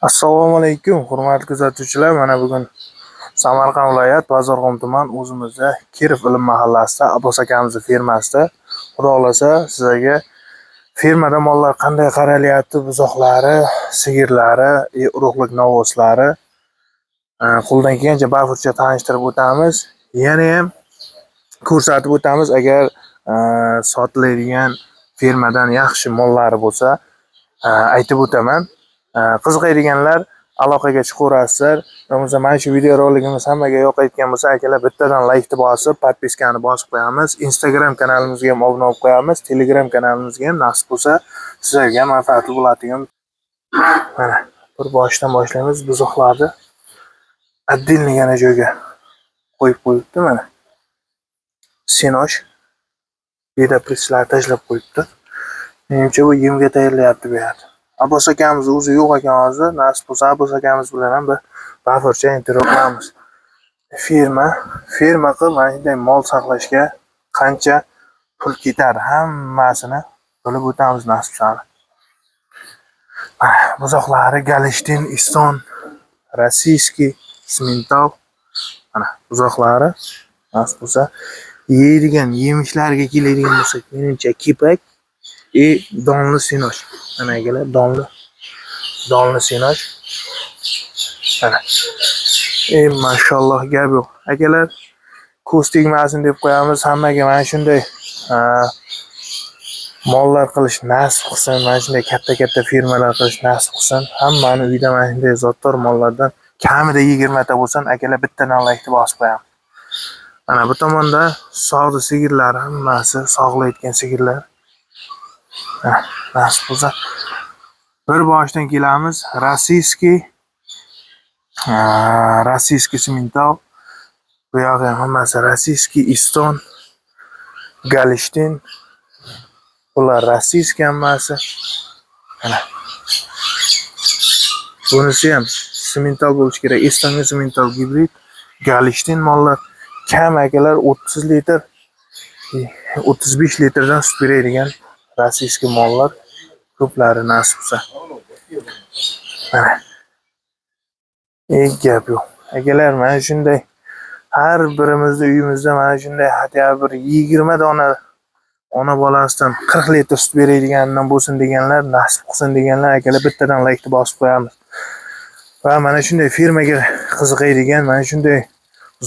Assalomu alaykum, hurmatli kuzatuvchilar. Mana bugun Samarqand viloyat Bozorxon tuman o'zimizda Kirov ilm mahallasida Abbos akamizning fermasida Xudo xolasa sizlarga fermada mollar qanday qaralyapti, buzoqlari, sigirlari, urug'lik novoslari qo'ldan kelgancha bafurcha tanishtirib o'tamiz. Yana ham ko'rsatib o'tamiz, agar sotiladigan fermadan yaxshi mollari bo'lsa, aytib o'taman. Qiziqadiganlar aloqaga chiqaverasizlar. Bo'lmasa mana shu videorolikimiz hammaga yoqayotgan bo'lsa, akalar bittadan laykni bosib, podpiskani bosib qo'yamiz. Instagram kanalimizga ham obuna bo'lib qo'yamiz. Telegram kanalimizga ham nasib bo'lsa, sizlarga manfaatli bo'ladigan. Mana bir boshdan boshlaymiz. Buzoqlarni отдельно yana joyga qo'yib qo'yibdi mana. Sinosh bedaprislar tashlab qo'yibdi. Menimcha bu yemga tayyorlayapti bu yerda. Abbos akamiz o'zi yo'q ekan hozir. Nasib bo'lsa Abbos akamiz bilan ham bir bafurcha intervyu qilamiz. Ferma qilib mana shunday mol saqlashga qancha pul ketadi, hammasini bilib o'tamiz nasib bo'lsa. Mana buzoqlari Galishtin, Iston, Rossiyskiy, Simental. Mana buzoqlari nasib bo'lsa yeydigan yemishlarga keladigan bo'lsak, menimcha kipak donli sinosh. Mana akalar, donli sinosh. Mana. Mashalloh gap yo'q. Akalar, ko'z tegmasin deb qo'yamiz. Hammaga mana shunday mollar qilish nasib qilsin, mana shunday katta firmalar qilish nasib qilsin. Hammani uyida mana shunday zotdor mollardan kamida 20 ta bo'lsin, akalar bittadan laykni bosib qo'yamiz. Mana bu tomonda sog'di sigirlar, hammasi sog'layotgan sigirlar. Nasib bo'lsa bir boshdan kelamiz. Rossiyskiy Simental. Bu yoqda hammasi Rossiyskiy, Iston, Galishtin. Bular Rossiyskiy hammasi. Mana. Bunisi ham Simental bo'lishi kerak. Istonga Simental gibrid. Galishtin mollar kam akalar 30 litr, 35 litrdan sut beradigan Rossiyskiy mollar ko'plari nasib bo'lsa. Mana. Gap yo'q. Akalar, mana shunday har birimizning uyimizda mana shunday hatto bir 20 dona ona bolasidan 40 litr sut beradiganidan bo'lsin deganlar, nasib qilsin deganlar, akalar bittadan laykni bosib qo'yamiz. Va mana shunday firmaga qiziqadigan, mana shunday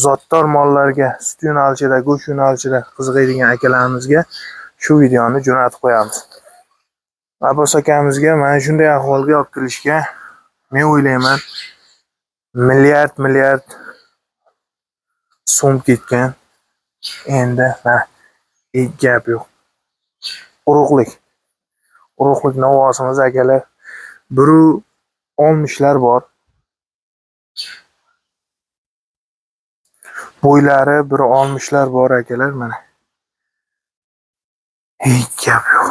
zotdor mollarga sut yo'nalishida, go'sht yo'nalishida qiziqadigan akalarimizga shu videoni jo'natib qo'yamiz. Abbos akamizga mana shunday ahvolga olib kelishga men o'ylayman milliard so'm ketgan. Endi gap yo'q. Urug'lik novosimiz akalar 1.60 bor. Bo'ylari 1.60 bor akalar mana. Gap yo'q.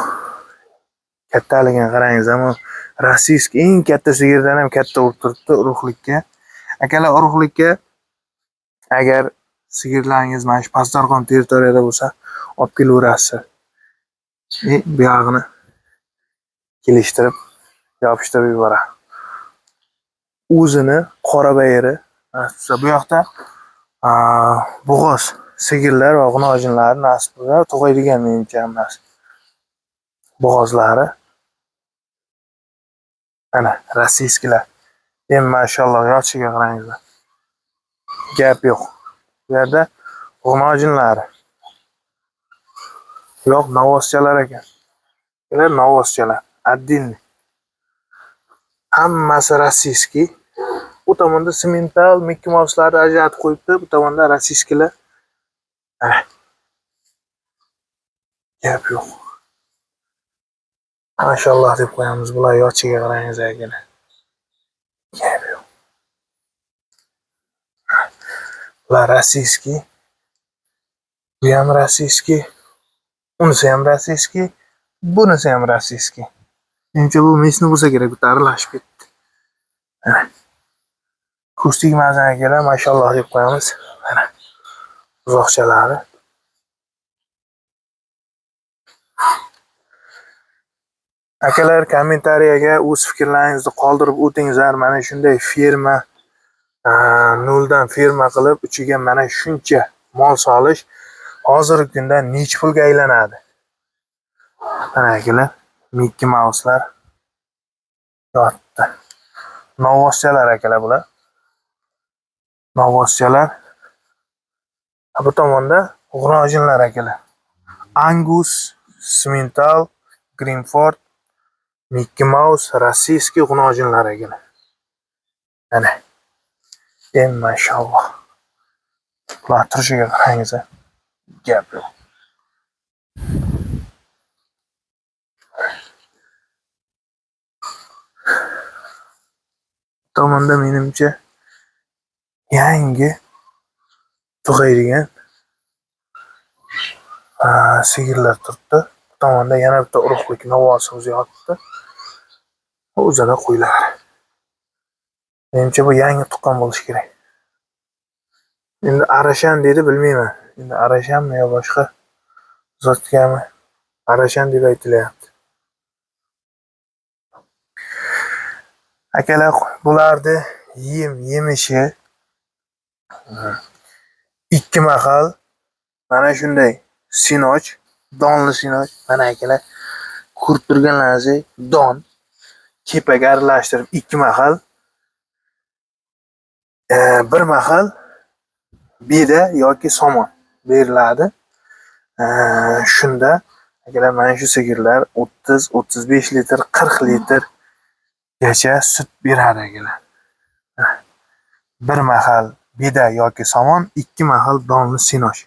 Kattaligini qarangiz, ammo Rossiyskiy eng katta sigirdan ham katta bo'lib turibdi urug'likka. Akalar, urug'likka agar sigirlaringiz mana shu Bozorxon territoriyada bo'lsa, olib kelaverasiz. Bu yog'ini kelishtirib, yopishtirib yuboradi. O'zini qora bayri, bu yoqda bo'g'oz sigirlar va g'unojinlar nasib bo'lsa tug'aydigan menimcha hammasi. Bo'g'ozlari ana Rossiyskilar. Mashalloh, yotishiga qarangizlar. Gap yo'q. Bu yerda g'unojinlari. Yo'q, novoschalar ekan. Bular novoschalar, отдельный. Hammasi Rossiyskiy. Bu tomonda Simental, Mickey Mouse'larni ajratib qo'yibdi. Bu tomonda Rossiyskiylar. Gap yo'q. Mashalloh deb qo'yamiz. Bular yotishiga qarangiz akalar. Gap yo'q. Bular Rossiyskiy. Bu ham Rossiyskiy. Unisi ham Rossiyskiy. Bunisi ham Rossiyskiy. Menimcha bu mesni bo'lsa kerak, bu tarilashib ketdi. Ko'z tegmasin akalar, mashalloh deb qo'yamiz. Mana buzoqchalari. Akalar, kommentariyaga o'z fikrlaringizni qoldirib o'tingizlar. Mana shunday firma noldan firma qilib, ichiga mana shuncha mol solish hozirgi kunda necha pulga aylanadi. Mana akalar, Mickey Mouse'lar yotdi. Novvoschalar akalar bular. Novvoschalar. Bu tomonda g'unojinlar akalar. Angus, Simmental, Greenford, Mickey Mouse, rossiyskiy g'unojinlar akalar. Mana. Mashalloh. Bular turishiga qarangiz. Gap yo'q. Tomonda menimcha yangi tug'aydigan sigirlar turibdi. Bu tomonda yana bitta urug'lik novosi o'zi yotibdi. O'zida qo'ylar. Menimcha bu yangi tuqqan bo'lishi kerak. Endi Arashan dedi, bilmayman. Endi Arashanmi yo boshqa zotgami? Arashan deb aytilyapti. Akalar, bularni yemishi ikki mahal mana shunday sinoch, donli sinoch. Mana akalar, ko'rib turganlaringizdek don kepak aralashtirib ikki mahal, bir mahal beda yoki somon beriladi. Shunda akalar, mana shu sigirlar 30-35 litr, 40 litr gacha sut beradi akalar. Bir mahal beda yoki somon, ikki mahal donli sinoch.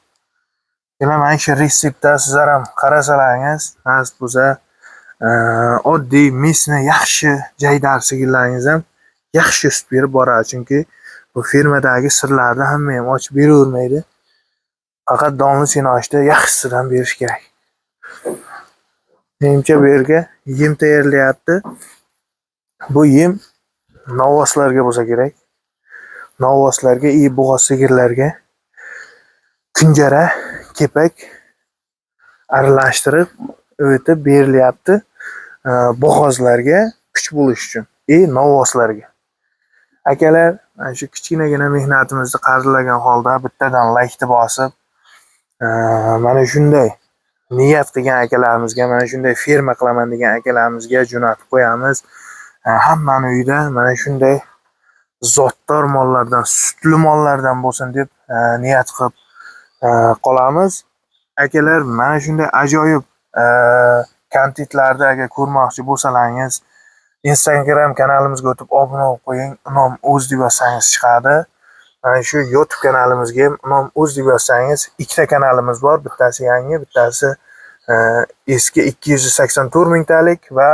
Akalar, mana shu retseptda sizlar ham qarasalaringiz, nasib bo'lsa, oddiy mesni yaxshi jaydar sigirlaringiz ham yaxshi sut berib boradi. Chunki bu firmadagi sirlarni hamma ham ochib beravermaydi. Faqat donli sinochda yaxshisidan berish kerak. Menimcha bu yerga yem tayyorlayapti. Bu yem novvoslarga bo'lsa kerak. Novvoslarga, bo'g'oz sigirlarga kunjara, kepak aralashtirib o'tib berilyapti. Bo'g'ozlarga kuch bo'lish uchun, novvoslarga. Akalar, mana shu kichkinagina mehnatimizni qadrlagan holda bittadan laykni bosib, mana shunday niyat qilgan akalarimizga, mana shunday firma qilaman degan akalarimizga jo'natib qo'yamiz. Hammani uyida mana shunday zotdor mollardan, sutli mollardan bo'lsin deb niyat qilib qolamiz. Akalar, mana shunday ajoyib kontentlarni agar ko'rmoqchi bo'lsalaringiz, Instagram kanalimizga o'tib obuna bo'lib qo'ying. Inom o'z deb yozsangiz chiqadi. Mana shu YouTube kanalimizga ham Inom o'z deb yozsangiz, ikkita kanalimiz bor. Bittasi yangi, bittasi eski 284 mingtalik va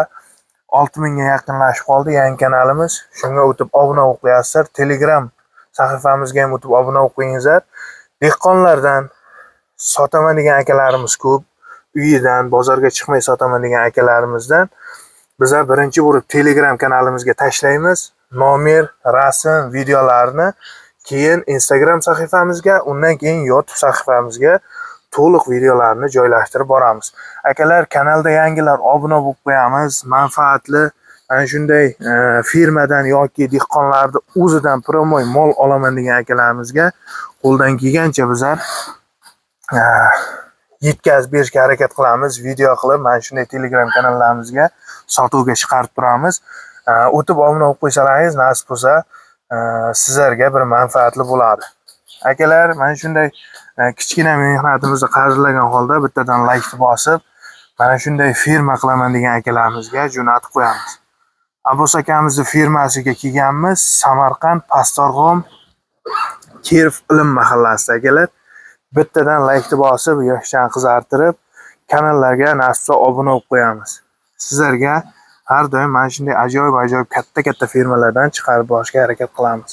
6000 ga yaqinlashib qoldi yangi kanalimiz. Shunga o'tib obuna bo'lib qo'yasizlar. Telegram sahifamizga ham o'tib obuna bo'lib qo'yingizlar. Dehqonlardan sotaman degan akalarimiz ko'p. Uyidan bozorga chiqmay sotaman degan akalarimizdan bizlar birinchi bo'lib Telegram kanalimizga tashlaymiz. Nomer, rasm, videolarni keyin Instagram sahifamizga, undan keyin YouTube sahifamizga to'liq videolarni joylashtirib boramiz. Akalar, kanalda yangilar obuna bo'lib qo'yamiz. Manfaatli ana shunday firmadan yoki dehqonlarni o'zidan promoy mol olaman degan akalarimizga qo'ldan kelgancha bizlar yetkazib berishga harakat qilamiz. Video qilib mana shunday Telegram kanallarimizga sotuvga chiqarib turamiz. O'tib obuna bo'lib qo'ysalaringiz, nasib bo'lsa, sizlarga bir manfaatli bo'ladi. Akalar, mana shunday kichkina mehnatimizni qadrlagan holda bittadan laykni bosib, mana shunday firma qilaman degan akalarimizga jo'natib qo'yamiz. Abbos akamizning firmasiga kelganmiz. Samarqand, Pastorg'om, Kirov Ilm mahallasida akalar. Bittadan laykni bosib, yoshdan qizartirib, kanallarga nasibsa obuna bo'lib qo'yamiz. Sizlarga har doim mana shunday ajoyib katta firmalardan chiqarib borishga harakat qilamiz.